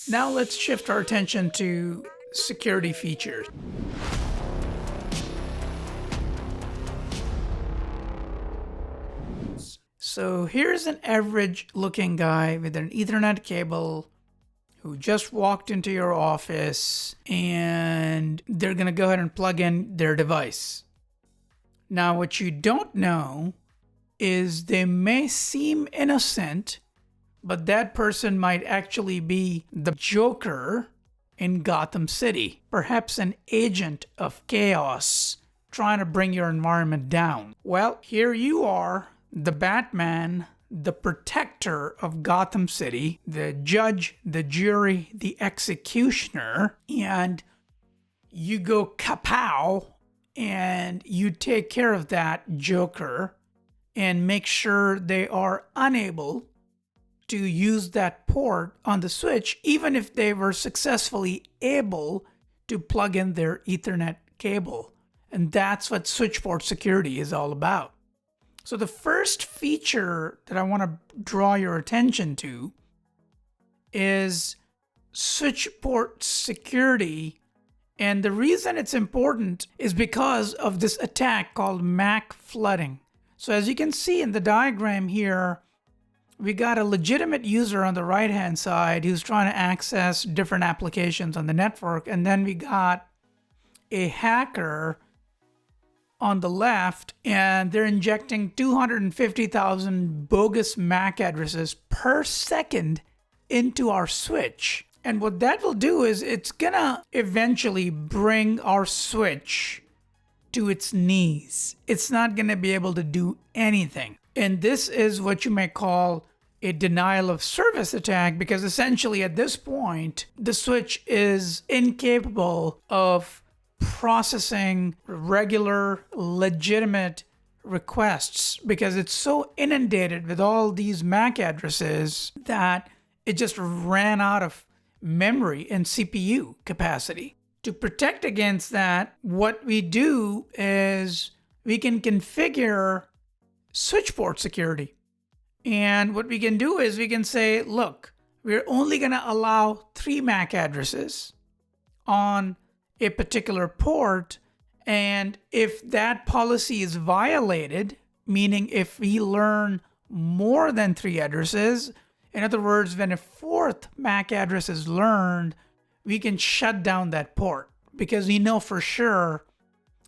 Now let's shift our attention to security features. So here's an average looking guy with an Ethernet cable who just walked into your office and they're going to go ahead and plug in their device. Now, what you don't know is they may seem innocent, but that person might actually be the Joker in Gotham City, perhaps an agent of chaos trying to bring your environment down. Well, here you are, the Batman, the protector of Gotham City, the judge, the jury, the executioner, and you go kapow and you take care of that Joker and make sure they are unable to use that port on the switch, even if they were successfully able to plug in their Ethernet cable. And that's what switchport security is all about. So the first feature that I want to draw your attention to is switchport security. And the reason it's important is because of this attack called MAC flooding. So as you can see in the diagram here, we got a legitimate user on the right-hand side who's trying to access different applications on the network. And then we got a hacker on the left, and they're injecting 250,000 bogus MAC addresses per second into our switch. And what that will do is it's gonna eventually bring our switch to its knees. It's not gonna be able to do anything. And this is what you may call a denial of service attack, because essentially at this point, the switch is incapable of processing regular, legitimate requests because it's so inundated with all these MAC addresses that it just ran out of memory and CPU capacity. To protect against that, what we do is we can configure switchport security. And what we can do is we can say, look, we're only going to allow 3 MAC addresses on a particular port. And if that policy is violated, meaning if we learn more than 3 addresses, in other words, when a 4th MAC address is learned, we can shut down that port because we know for sure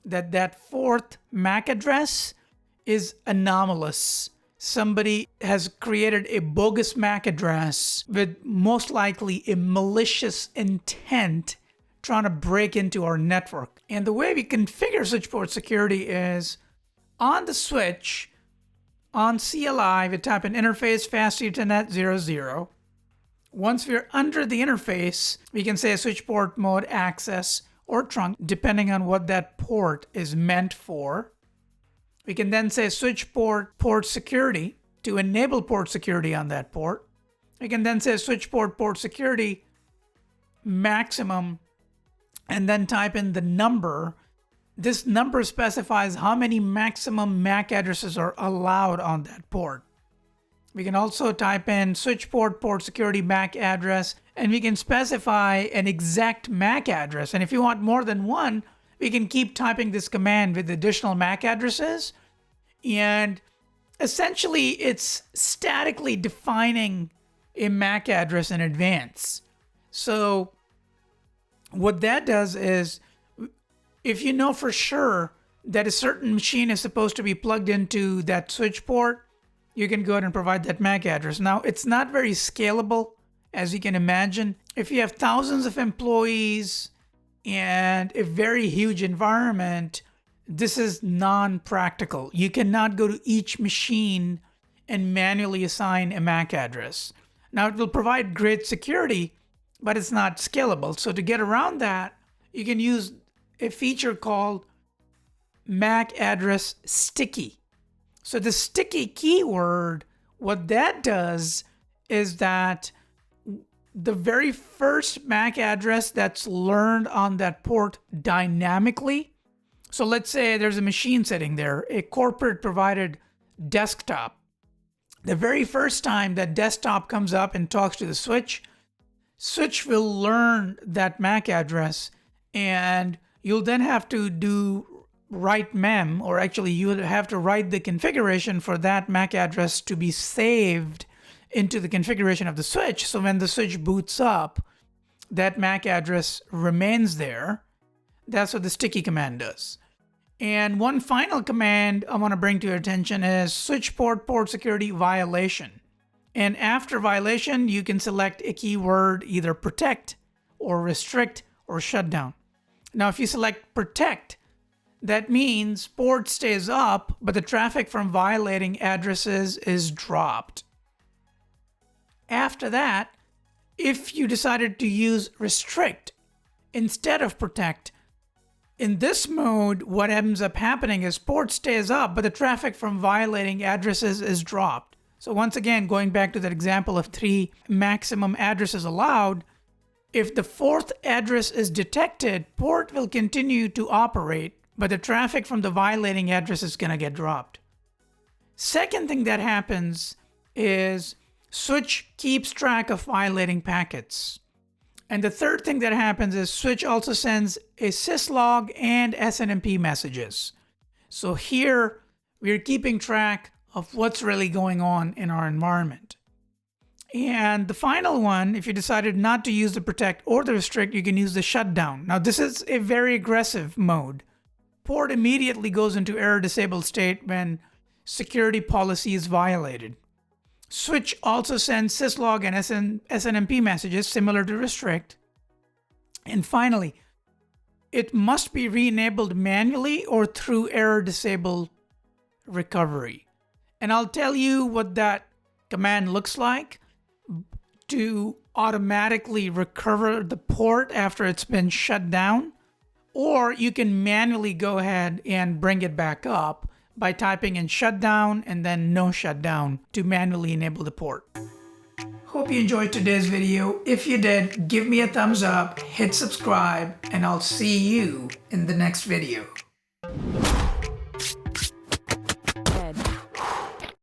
that that 4th MAC address is anomalous. Somebody has created a bogus MAC address with most likely a malicious intent trying to break into our network. And the way we configure switchport security is on the switch, on CLI, we type in interface fast Ethernet 00. Once we're under the interface, we can say switchport mode access or trunk, depending on what that port is meant for. We can then say switchport port security to enable port security on that port. We can then say switchport port security maximum and then type in the number. This number specifies how many maximum MAC addresses are allowed on that port. We can also type in switchport port security MAC address, and we can specify an exact MAC address. And if you want more than one, we can keep typing this command with additional MAC addresses. And essentially, it's statically defining a MAC address in advance. So what that does is, if you know for sure that a certain machine is supposed to be plugged into that switch port, you can go ahead and provide that MAC address. Now, it's not very scalable, as you can imagine. If you have thousands of employees and a very huge environment, this is non-practical. You cannot go to each machine and manually assign a MAC address. Now, it will provide great security, but it's not scalable. So to get around that, you can use a feature called MAC address sticky. So the sticky keyword, what that does is that the very first MAC address that's learned on that port dynamically. So let's say there's a machine sitting there, a corporate provided desktop. The very first time that desktop comes up and talks to the switch, Switch will learn that MAC address, and you'll then have to do write mem, or actually you would have to write the configuration for that MAC address to be saved into the configuration of the switch. So when the switch boots up, that MAC address remains there. That's what the sticky command does. And one final command I want to bring to your attention is switch port security violation. And after violation, you can select a keyword, either protect or restrict or shut down. Now, if you select protect, that means port stays up, but the traffic from violating addresses is dropped. After that, if you decided to use restrict instead of protect, in this mode, what ends up happening is port stays up, but the traffic from violating addresses is dropped. So once again, going back to that example of 3 maximum addresses allowed, if the 4th address is detected, port will continue to operate, but the traffic from the violating address is going to get dropped. Second thing that happens is switch keeps track of violating packets. And the third thing that happens is switch also sends a syslog and SNMP messages. So here we're keeping track of what's really going on in our environment. And the final one, if you decided not to use the protect or the restrict, you can use the shutdown. Now this is a very aggressive mode. Port immediately goes into error disabled state when security policy is violated. Switch also sends syslog and SNMP messages similar to restrict. And finally, it must be re-enabled manually or through error disabled recovery. And I'll tell you what that command looks like to automatically recover the port after it's been shut down. Or you can manually go ahead and bring it back up by typing in shutdown and then no shutdown to manually enable the port. Hope you enjoyed today's video. If you did, give me a thumbs up, hit subscribe, and I'll see you in the next video.